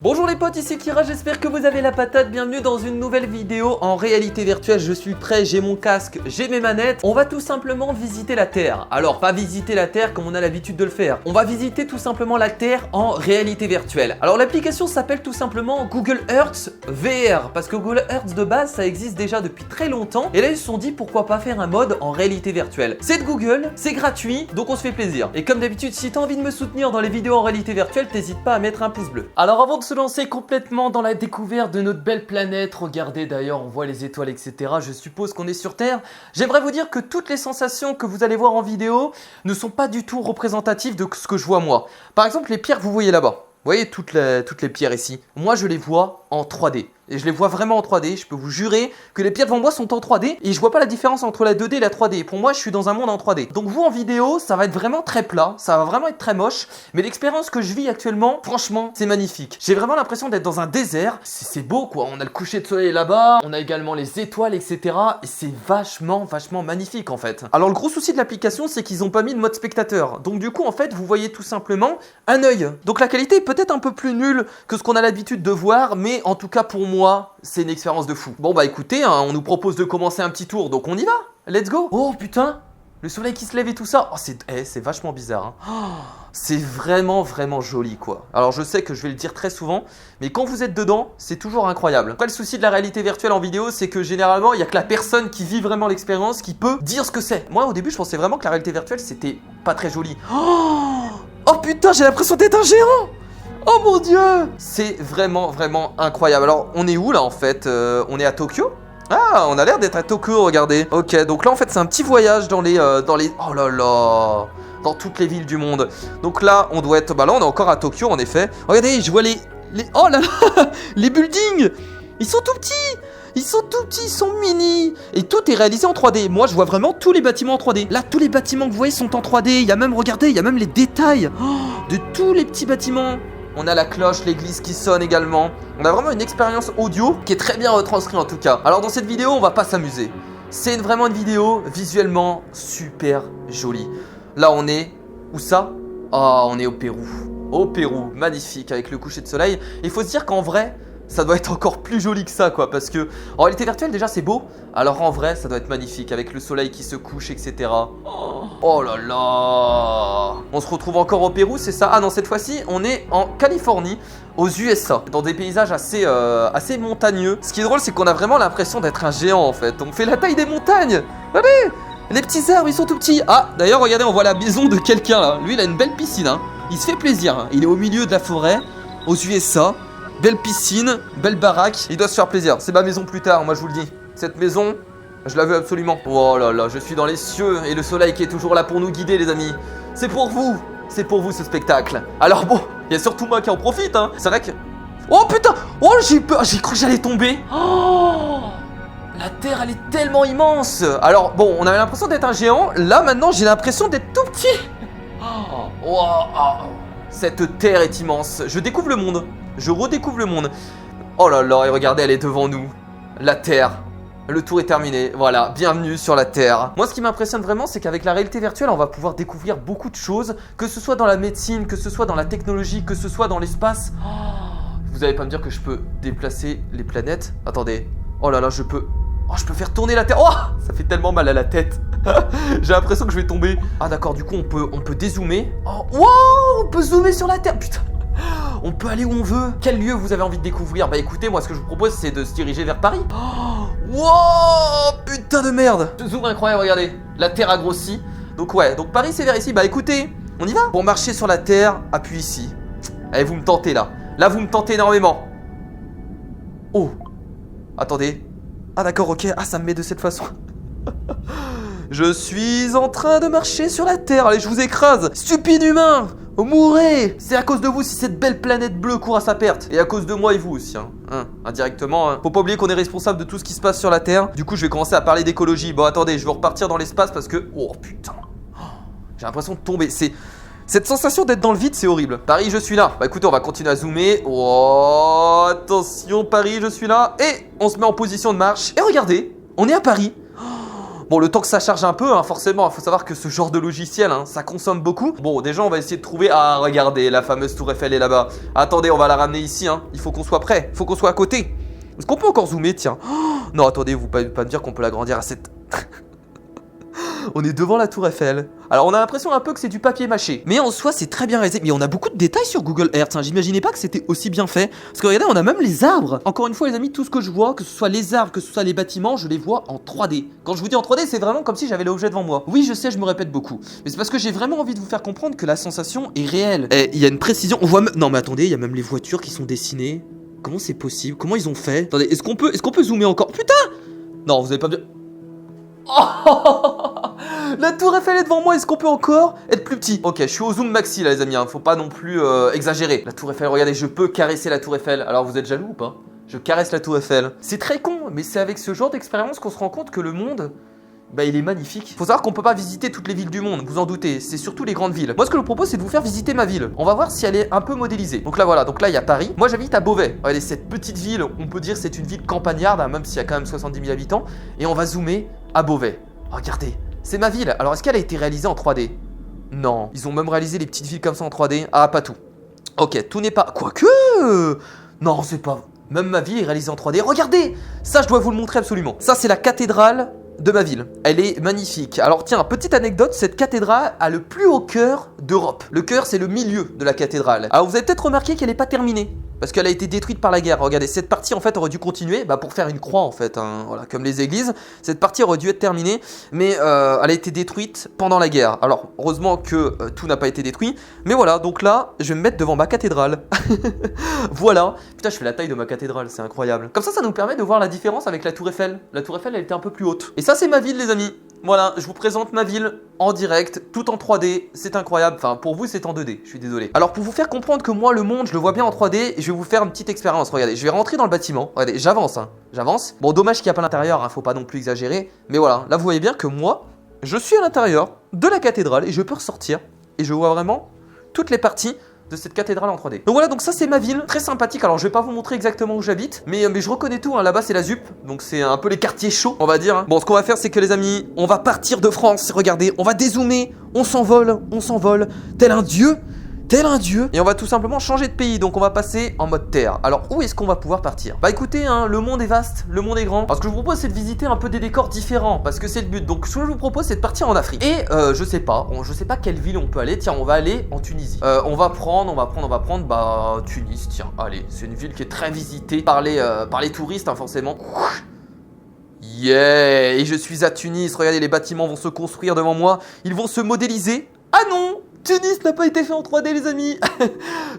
Bonjour les potes, ici Kira, j'espère que vous avez la patate, bienvenue dans une nouvelle vidéo en réalité virtuelle. Je suis prêt, j'ai mon casque, j'ai mes manettes. On va tout simplement visiter la Terre. Alors pas visiter la Terre comme on a l'habitude de le faire. On va visiter tout simplement la Terre en réalité virtuelle. Alors l'application s'appelle tout simplement Google Earth VR. Parce que Google Earth de base ça existe déjà depuis très longtemps. Et là ils se sont dit pourquoi pas faire un mode en réalité virtuelle. C'est de Google, c'est gratuit, donc on se fait plaisir. Et comme d'habitude, si t'as envie de me soutenir dans les vidéos en réalité virtuelle, t'hésites pas à mettre un pouce bleu. Alors avant de se lancer complètement dans la découverte de notre belle planète, regardez d'ailleurs, on voit les étoiles, etc. Je suppose qu'on est sur Terre. J'aimerais vous dire que toutes les sensations que vous allez voir en vidéo ne sont pas du tout représentatives de ce que je vois moi. Par exemple, les pierres que vous voyez là-bas. Vous voyez toutes les pierres ici. Moi, je les vois en 3D. Et je les vois vraiment en 3D. Je peux vous jurer que les pierres devant moi sont en 3D. Et je vois pas la différence entre la 2D et la 3D. Pour moi, je suis dans un monde en 3D. Donc vous, en vidéo, ça va être vraiment très plat. Ça va vraiment être très moche. Mais l'expérience que je vis actuellement, franchement, c'est magnifique. J'ai vraiment l'impression d'être dans un désert. C'est beau, quoi. On a le coucher de soleil là-bas. On a également les étoiles, etc. Et c'est vachement magnifique, en fait. Alors, le gros souci de l'application, c'est qu'ils ont pas mis de mode spectateur. Donc du coup, en fait, vous voyez tout simplement un œil. Donc la qualité est peut-être un peu plus nulle que ce qu'on a l'habitude de voir. Mais en tout cas, pour moi, c'est une expérience de fou. Bon bah écoutez, hein, on nous propose de commencer un petit tour, donc on y va. Let's go. Oh putain, le soleil qui se lève et tout ça. Oh, c'est vachement bizarre. Hein. Oh, c'est vraiment joli quoi. Alors je sais que je vais le dire très souvent, mais quand vous êtes dedans, c'est toujours incroyable. Après le souci de la réalité virtuelle en vidéo, c'est que généralement, il n'y a que la personne qui vit vraiment l'expérience qui peut dire ce que c'est. Moi au début, je pensais vraiment que la réalité virtuelle, c'était pas très joli. Oh putain, j'ai l'impression d'être un géant. Oh mon dieu! C'est vraiment incroyable. Alors, on est où là en fait? On est à Tokyo? Ah, on a l'air d'être à Tokyo, regardez. Ok, donc là en fait c'est un petit voyage dans les... Oh là là! Dans toutes les villes du monde. Donc là, on doit être... Bah là, on est encore à Tokyo en effet. Regardez, je vois les... Oh là là! Les buildings! Ils sont tout petits! Ils sont tout petits, ils sont mini. Et tout est réalisé en 3D. Moi, je vois vraiment tous les bâtiments en 3D. Là, tous les bâtiments que vous voyez sont en 3D. Il y a même, regardez, il y a même les détails de tous les petits bâtiments. On a la cloche, l'église qui sonne également. On a vraiment une expérience audio qui est très bien retranscrite en tout cas. Alors dans cette vidéo, on va pas s'amuser. C'est vraiment une vidéo visuellement super jolie. Là, on est... Où ça? Oh, on est au Pérou. Au Pérou, magnifique, avec le coucher de soleil. Il faut se dire qu'en vrai... ça doit être encore plus joli que ça quoi, parce que en réalité virtuelle déjà c'est beau, alors en vrai ça doit être magnifique avec le soleil qui se couche, etc. Oh là là. On se retrouve encore au Pérou, c'est ça? Ah non, cette fois-ci on est en Californie, aux USA, dans des paysages assez montagneux. Ce qui est drôle, c'est qu'on a vraiment l'impression d'être un géant en fait. On fait la taille des montagnes. Allez, les petits arbres ils sont tout petits. Ah d'ailleurs regardez, on voit la maison de quelqu'un là. Lui il a une belle piscine hein. Il se fait plaisir hein. Il est au milieu de la forêt, aux USA. Belle piscine, belle baraque, il doit se faire plaisir. C'est ma maison plus tard, moi je vous le dis. Cette maison, je la veux absolument. Oh là là, je suis dans les cieux et le soleil qui est toujours là pour nous guider les amis. C'est pour vous ce spectacle. Alors bon, il y a surtout moi qui en profite hein. C'est vrai que... Oh putain. Oh j'ai peur, j'ai cru que j'allais tomber. Oh, la terre elle est tellement immense. Alors bon, on avait l'impression d'être un géant. Là maintenant j'ai l'impression d'être tout petit. Oh, wow. Cette terre est immense. Je découvre le monde. Je redécouvre le monde. Oh là là, et regardez, elle est devant nous. La Terre. Le tour est terminé. Voilà, bienvenue sur la Terre. Moi, ce qui m'impressionne vraiment, c'est qu'avec la réalité virtuelle, on va pouvoir découvrir beaucoup de choses. Que ce soit dans la médecine, que ce soit dans la technologie, que ce soit dans l'espace. Oh, vous allez pas me dire que je peux déplacer les planètes? Attendez. Oh là là, je peux... Oh, je peux faire tourner la Terre. Oh, ça fait tellement mal à la tête. J'ai l'impression que je vais tomber. Ah d'accord, du coup, on peut dézoomer. Oh, wow, on peut zoomer sur la Terre. Putain. On peut aller où on veut. Quel lieu vous avez envie de découvrir? Bah écoutez, moi ce que je vous propose c'est de se diriger vers Paris. Oh, wow, putain de merde. Ce zoom incroyable, regardez. La Terre a grossi. Donc ouais, donc Paris c'est vers ici. Bah écoutez, on y va. Pour marcher sur la Terre, appuie ici. Allez, vous me tentez là. Là vous me tentez énormément. Oh, attendez. Ah d'accord, ok. Ah ça me met de cette façon. Je suis en train de marcher sur la Terre. Allez, je vous écrase. Stupide humain. Mourrez! C'est à cause de vous si cette belle planète bleue court à sa perte. Et à cause de moi et vous aussi, hein. Indirectement, hein. Faut pas oublier qu'on est responsable de tout ce qui se passe sur la Terre. Du coup, je vais commencer à parler d'écologie. Bon, attendez, je vais repartir dans l'espace parce que... Oh, putain. J'ai l'impression de tomber. Cette sensation d'être dans le vide, c'est horrible. Paris, je suis là. Bah écoutez, on va continuer à zoomer. Oh, attention, Paris, je suis là. Et on se met en position de marche. Et regardez, on est à Paris. Bon, le temps que ça charge un peu, hein, forcément, il faut savoir que ce genre de logiciel, hein, ça consomme beaucoup. Bon, déjà, on va essayer de trouver... Ah, regardez, la fameuse tour Eiffel est là-bas. Attendez, on va la ramener ici, hein. Il faut qu'on soit prêt, il faut qu'on soit à côté. Est-ce qu'on peut encore zoomer, tiens? Oh, non, attendez, vous pouvez pas me dire qu'on peut l'agrandir à cette... On est devant la tour Eiffel. Alors on a l'impression un peu que c'est du papier mâché. Mais en soi c'est très bien réalisé. Mais on a beaucoup de détails sur Google Earth, hein. J'imaginais pas que c'était aussi bien fait. Parce que regardez, on a même les arbres. Encore une fois les amis, tout ce que je vois, que ce soit les arbres, que ce soit les bâtiments, je les vois en 3D. Quand je vous dis en 3D, c'est vraiment comme si j'avais l'objet devant moi. Oui, je sais, je me répète beaucoup. Mais c'est parce que j'ai vraiment envie de vous faire comprendre que la sensation est réelle. Et il y a une précision. On voit même... Non mais attendez, il y a même les voitures qui sont dessinées. Comment c'est possible? Comment ils ont fait? Attendez, est-ce qu'on peut zoomer encore? Putain! Non, vous avez pas bien... Oh, la tour Eiffel est devant moi, est-ce qu'on peut encore être plus petit? Ok, je suis au zoom maxi là les amis, hein. Faut pas non plus exagérer. La tour Eiffel, regardez, je peux caresser la tour Eiffel. Alors vous êtes jaloux ou pas? Je caresse la tour Eiffel. C'est très con, mais c'est avec ce genre d'expérience qu'on se rend compte que le monde... Bah il est magnifique. Faut savoir qu'on peut pas visiter toutes les villes du monde, vous en doutez, c'est surtout les grandes villes. Moi ce que je vous propose c'est de vous faire visiter ma ville. On va voir si elle est un peu modélisée. Donc là voilà, donc là il y a Paris. Moi j'habite à Beauvais. Regardez cette petite ville, on peut dire c'est une ville campagnarde, hein, même s'il y a quand même 70 000 habitants. Et on va zoomer à Beauvais. Regardez, c'est ma ville. Alors est-ce qu'elle a été réalisée en 3D? Non. Ils ont même réalisé les petites villes comme ça en 3D. Ah pas tout. Ok, tout n'est pas... Quoique... Non c'est pas... Même ma ville est réalisée en 3D. Regardez, ça je dois vous le montrer absolument. Ça c'est la cathédrale de ma ville. Elle est magnifique. Alors tiens, petite anecdote, cette cathédrale a le plus haut cœur d'Europe. Le cœur, c'est le milieu de la cathédrale. Alors vous avez peut-être remarqué qu'elle n'est pas terminée. Parce qu'elle a été détruite par la guerre. Regardez, cette partie en fait aurait dû continuer pour faire une croix en fait, hein, voilà, comme les églises. Cette partie aurait dû être terminée, mais elle a été détruite pendant la guerre. Alors heureusement que tout n'a pas été détruit. Mais voilà, donc là, je vais me mettre devant ma cathédrale. Voilà. Putain, je fais la taille de ma cathédrale, c'est incroyable. Comme ça nous permet de voir la différence avec la tour Eiffel. La tour Eiffel, elle était un peu plus haute. Et ça, c'est ma ville, les amis. Voilà, je vous présente ma ville en direct, tout en 3D, c'est incroyable. Enfin, pour vous, c'est en 2D, je suis désolé. Alors, pour vous faire comprendre que moi, le monde, je le vois bien en 3D, je vais vous faire une petite expérience. Regardez, je vais rentrer dans le bâtiment. Regardez, j'avance, hein, j'avance. Bon, dommage qu'il n'y a pas l'intérieur, hein, faut pas non plus exagérer. Mais voilà, là, vous voyez bien que moi, je suis à l'intérieur de la cathédrale et je peux ressortir. Et je vois vraiment toutes les parties de cette cathédrale en 3D. Donc voilà, donc ça c'est ma ville, très sympathique. Alors je vais pas vous montrer exactement où j'habite, mais je reconnais tout, hein. Là-bas c'est la ZUP, donc c'est un peu les quartiers chauds, on va dire, hein. Bon, ce qu'on va faire c'est que les amis, on va partir de France, regardez, on va dézoomer, on s'envole, tel un dieu, et on va tout simplement changer de pays, donc on va passer en mode terre. Alors où est-ce qu'on va pouvoir partir? Bah écoutez, hein, le monde est vaste, le monde est grand. Alors ce que je vous propose c'est de visiter un peu des décors différents, parce que c'est le but. Donc ce que je vous propose c'est de partir en Afrique. Et je sais pas quelle ville on peut aller. Tiens, on va aller en Tunisie. On va prendre bah Tunis, tiens, allez, c'est une ville qui est très visitée par les touristes, hein, forcément. Yeah! Et je suis à Tunis, regardez, les bâtiments vont se construire devant moi, ils vont se modéliser. Ah non! Tunis n'a pas été fait en 3D les amis.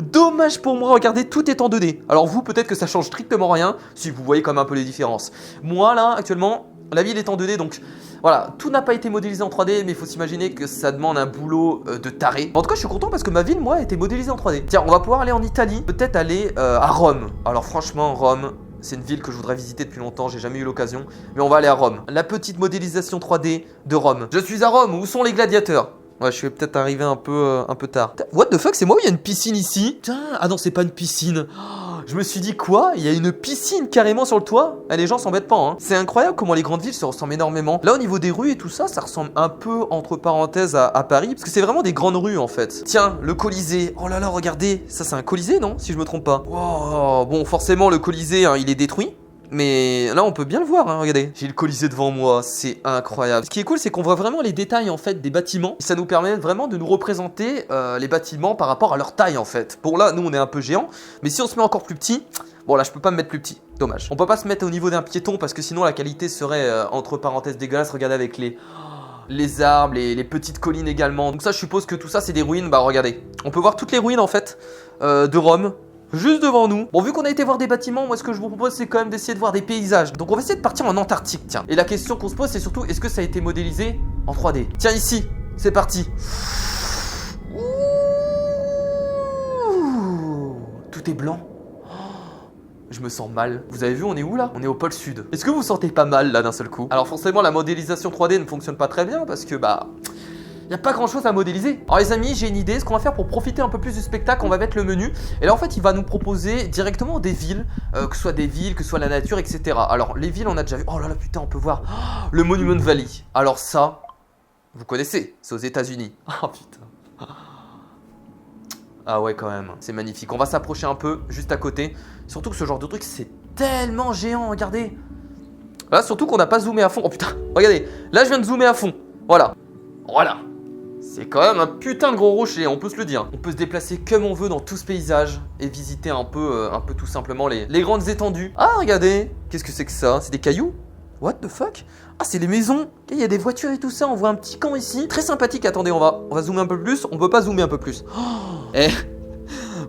Dommage pour moi, regardez, tout est en 2D. Alors vous, peut-être que ça change strictement rien, si vous voyez quand même un peu les différences. Moi là, actuellement, la ville est en 2D, donc voilà, tout n'a pas été modélisé en 3D, mais il faut s'imaginer que ça demande un boulot de taré. En tout cas, je suis content parce que ma ville, moi, a été modélisée en 3D. Tiens, on va pouvoir aller en Italie, peut-être aller à Rome. Alors franchement, Rome... c'est une ville que je voudrais visiter depuis longtemps, j'ai jamais eu l'occasion. Mais on va aller à Rome. La petite modélisation 3D de Rome. Je suis à Rome, où sont les gladiateurs? Ouais, je suis peut-être arrivé un peu tard. What the fuck, c'est moi où il y a une piscine ici? Putain, ah non, c'est pas une piscine. Oh, je me suis dit quoi? Il y a une piscine carrément sur le toit? Ah, les gens s'embêtent pas, hein. C'est incroyable comment les grandes villes se ressemblent énormément. Là, au niveau des rues et tout ça, ça ressemble un peu, entre parenthèses, à Paris. Parce que c'est vraiment des grandes rues, en fait. Tiens, le Colisée. Oh là là, regardez. Ça, c'est un Colisée, non? Si je me trompe pas. Wow. Bon, forcément, le Colisée, hein, il est détruit. Mais là on peut bien le voir, hein, regardez. J'ai le Colisée devant moi, c'est incroyable. Ce qui est cool c'est qu'on voit vraiment les détails en fait des bâtiments. Ça nous permet vraiment de nous représenter les bâtiments par rapport à leur taille en fait. Bon là nous on est un peu géant, mais si on se met encore plus petit... Bon là je peux pas me mettre plus petit, dommage. On peut pas se mettre au niveau d'un piéton parce que sinon la qualité serait entre parenthèses dégueulasse. Regardez avec les arbres, les petites collines également. Donc ça je suppose que tout ça c'est des ruines. Bah regardez, on peut voir toutes les ruines en fait de Rome. Juste devant nous. Bon, vu qu'on a été voir des bâtiments, moi ce que je vous propose c'est quand même d'essayer de voir des paysages. Donc on va essayer de partir en Antarctique, tiens. Et la question qu'on se pose c'est surtout, est-ce que ça a été modélisé en 3D? Tiens ici, c'est parti. Ouh, tout est blanc. Je me sens mal. Vous avez vu, on est où là? On est au pôle sud. Est-ce que vous vous sentez pas mal là d'un seul coup? Alors forcément la modélisation 3D ne fonctionne pas très bien parce que bah... Il n'y a pas grand chose à modéliser. Alors les amis, j'ai une idée. Ce qu'on va faire pour profiter un peu plus du spectacle, on va mettre le menu. Et là en fait, il va nous proposer directement des villes, que ce soit des villes, que ce soit la nature, etc. Alors les villes, on a déjà vu. Oh là là, putain, on peut voir le Monument Valley. Alors ça, vous connaissez, c'est aux États-Unis. Oh putain. Ah ouais, quand même, c'est magnifique. On va s'approcher un peu, juste à côté. Surtout que ce genre de truc, c'est tellement géant, regardez. Là, surtout qu'on n'a pas zoomé à fond. Oh putain, regardez, là je viens de zoomer à fond. Voilà. Voilà. C'est quand même un putain de gros rocher, on peut se le dire. On peut se déplacer comme on veut dans tout ce paysage et visiter un peu tout simplement les grandes étendues. Ah, regardez, qu'est-ce que c'est que ça? C'est des cailloux? What the fuck? Ah, c'est les maisons. Il y a des voitures et tout ça, on voit un petit camp ici. Très sympathique, attendez, on va zoomer un peu plus. On peut pas zoomer un peu plus. Oh, eh,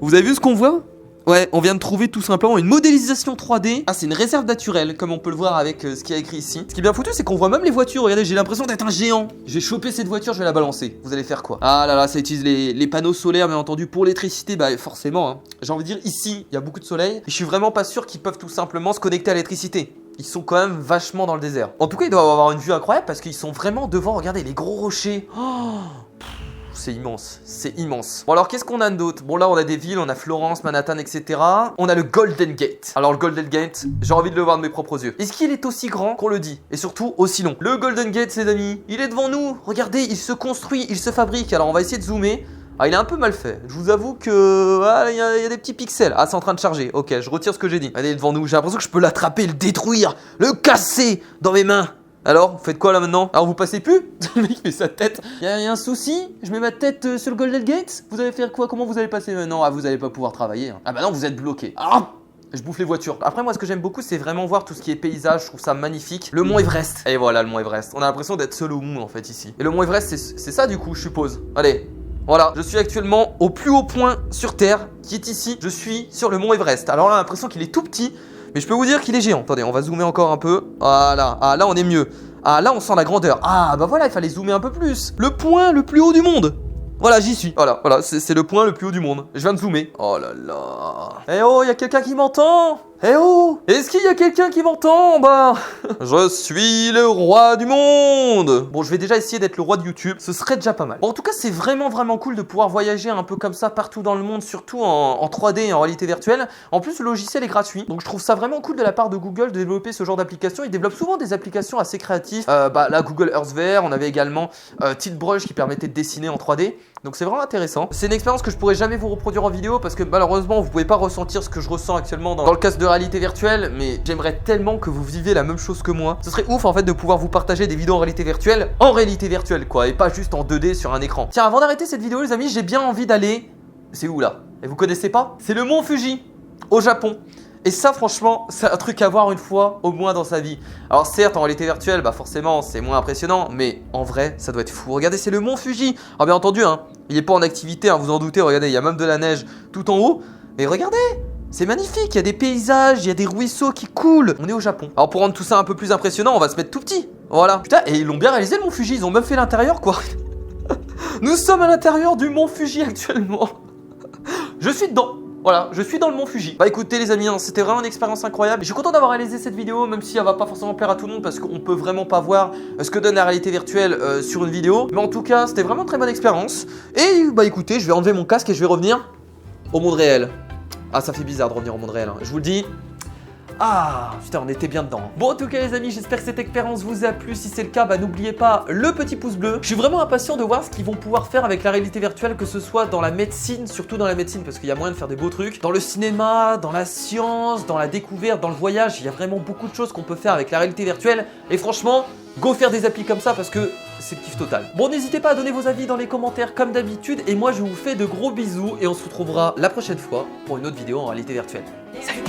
vous avez vu ce qu'on voit? Ouais, on vient de trouver tout simplement une modélisation 3D. Ah, c'est une réserve naturelle, comme on peut le voir avec ce qui est écrit ici. Ce qui est bien foutu, c'est qu'on voit même les voitures. Regardez, j'ai l'impression d'être un géant. Je vais choper cette voiture, je vais la balancer. Vous allez faire quoi? Ah là là, ça utilise les panneaux solaires, bien entendu, pour l'électricité. Bah forcément, hein. J'ai envie de dire, ici, il y a beaucoup de soleil. Et je suis vraiment pas sûr qu'ils peuvent tout simplement se connecter à l'électricité. Ils sont quand même vachement dans le désert. En tout cas, ils doivent avoir une vue incroyable parce qu'ils sont vraiment devant. Regardez, les gros rochers. Oh, c'est immense, c'est immense. Bon alors qu'est-ce qu'on a d'autre? Bon là on a des villes, on a Florence, Manhattan, etc. On a le Golden Gate. Alors le Golden Gate, j'ai envie de le voir de mes propres yeux. Est-ce qu'il est aussi grand qu'on le dit? Et surtout aussi long? Le Golden Gate, les amis, il est devant nous. Regardez, il se construit, il se fabrique. Alors on va essayer de zoomer. Ah, il est un peu mal fait. Je vous avoue que... Ah, il y a des petits pixels. Ah, c'est en train de charger. Ok, je retire ce que j'ai dit. Allez, devant nous. J'ai l'impression que je peux l'attraper, le détruire, le casser dans mes mains. Alors, vous faites quoi là maintenant? Alors, vous passez plus? Le mec fait sa tête. Il y a un souci? Je mets ma tête sur le Golden Gate? Vous allez faire quoi? Comment vous allez passer maintenant? Ah, vous allez pas pouvoir travailler. Hein. Ah bah non, vous êtes bloqué. Ah, je bouffe les voitures. Après, moi, ce que j'aime beaucoup, c'est vraiment voir tout ce qui est paysage. Je trouve ça magnifique. Le mont Everest. Et voilà, le mont Everest. On a l'impression d'être seul au monde, en fait, ici. Et le mont Everest, c'est ça, du coup, je suppose. Allez. Voilà, je suis actuellement au plus haut point sur Terre, qui est ici. Je suis sur le mont Everest. Alors là, on a l'impression qu'il est tout petit, mais je peux vous dire qu'il est géant. Attendez, on va zoomer encore un peu. Voilà, ah là, on est mieux. Ah là, on sent la grandeur. Ah bah voilà, il fallait zoomer un peu plus. Le point le plus haut du monde. Voilà, j'y suis. Voilà, c'est le point le plus haut du monde. Je viens de zoomer. Oh là là. Eh oh, il y a quelqu'un qui m'entend? Eh oh, est-ce qu'il y a quelqu'un qui m'entend? Bah, je suis le roi du monde. Bon, je vais déjà essayer d'être le roi de YouTube. Ce serait déjà pas mal. Bon, en tout cas, c'est vraiment cool de pouvoir voyager un peu comme ça partout dans le monde, surtout en 3D et en réalité virtuelle. En plus, le logiciel est gratuit. Donc, je trouve ça vraiment cool de la part de Google de développer ce genre d'application. Ils développent souvent des applications assez créatives. Là, Google Earth VR. On avait également Tiltbrush qui permettait de dessiner en 3D. Donc c'est vraiment intéressant. C'est une expérience que je pourrais jamais vous reproduire en vidéo parce que malheureusement vous pouvez pas ressentir ce que je ressens actuellement dans le casque de réalité virtuelle, mais j'aimerais tellement que vous viviez la même chose que moi. Ce serait ouf en fait de pouvoir vous partager des vidéos en réalité virtuelle quoi, et pas juste en 2D sur un écran. Tiens, avant d'arrêter cette vidéo les amis, j'ai bien envie d'aller... C'est où là? Et vous connaissez pas? C'est le mont Fuji, au Japon. Et ça franchement, c'est un truc à voir une fois au moins dans sa vie. Alors certes en réalité virtuelle, bah forcément c'est moins impressionnant, mais en vrai ça doit être fou. Regardez, c'est le mont Fuji. Alors bien entendu, hein, il est pas en activité, hein, vous en doutez, regardez, il y a même de la neige tout en haut. Mais regardez, c'est magnifique, il y a des paysages, il y a des ruisseaux qui coulent. On est au Japon. Alors pour rendre tout ça un peu plus impressionnant, on va se mettre tout petit. Voilà. Putain, et ils l'ont bien réalisé le mont Fuji, ils ont même fait l'intérieur quoi. Nous sommes à l'intérieur du mont Fuji actuellement. Je suis dedans. Voilà, je suis dans le mont Fuji. Bah écoutez les amis, hein, c'était vraiment une expérience incroyable. Je suis content d'avoir réalisé cette vidéo, même si elle va pas forcément plaire à tout le monde parce qu'on peut vraiment pas voir ce que donne la réalité virtuelle sur une vidéo. Mais en tout cas, c'était vraiment une très bonne expérience. Et bah écoutez, je vais enlever mon casque et je vais revenir au monde réel. Ah, ça fait bizarre de revenir au monde réel, hein. Je vous le dis. Ah, putain, on était bien dedans. Bon, en tout cas, les amis, j'espère que cette expérience vous a plu. Si c'est le cas, bah n'oubliez pas le petit pouce bleu. Je suis vraiment impatient de voir ce qu'ils vont pouvoir faire avec la réalité virtuelle, que ce soit dans la médecine, surtout dans la médecine, parce qu'il y a moyen de faire des beaux trucs. Dans le cinéma, dans la science, dans la découverte, dans le voyage, il y a vraiment beaucoup de choses qu'on peut faire avec la réalité virtuelle. Et franchement, go faire des applis comme ça parce que c'est le kiff total. Bon, n'hésitez pas à donner vos avis dans les commentaires comme d'habitude. Et moi, je vous fais de gros bisous et on se retrouvera la prochaine fois pour une autre vidéo en réalité virtuelle. Salut!